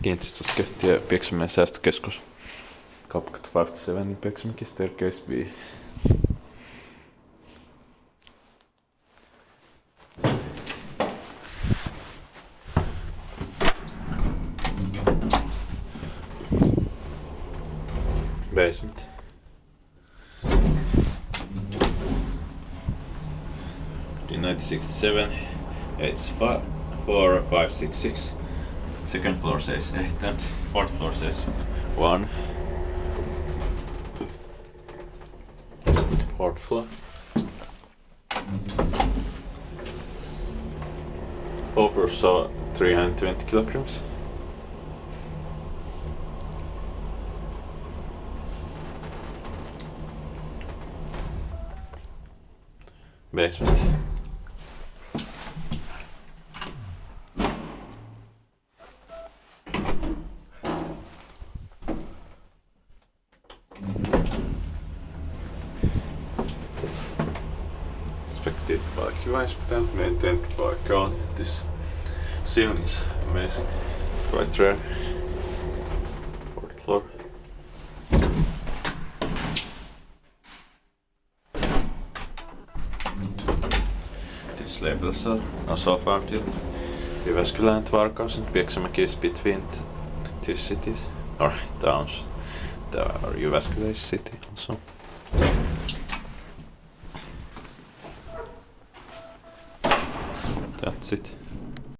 Kiinteistösketju Pieksämäen säästökeskus. Kauppakatu 57 in Pieksämäki, staircase B. Basement. D967 84566. Second floor says 8 and fourth floor says 1. Fourth floor. Upper saw 320 kilograms. Basement. Inspected by QA, maintained by Kone. This ceiling is amazing. Right there. Fourth floor. These labels are also found in Jyväskylä and Varkaus, and Pieksämäki is between these cities or towns. Jyväskylä is city also. That's it.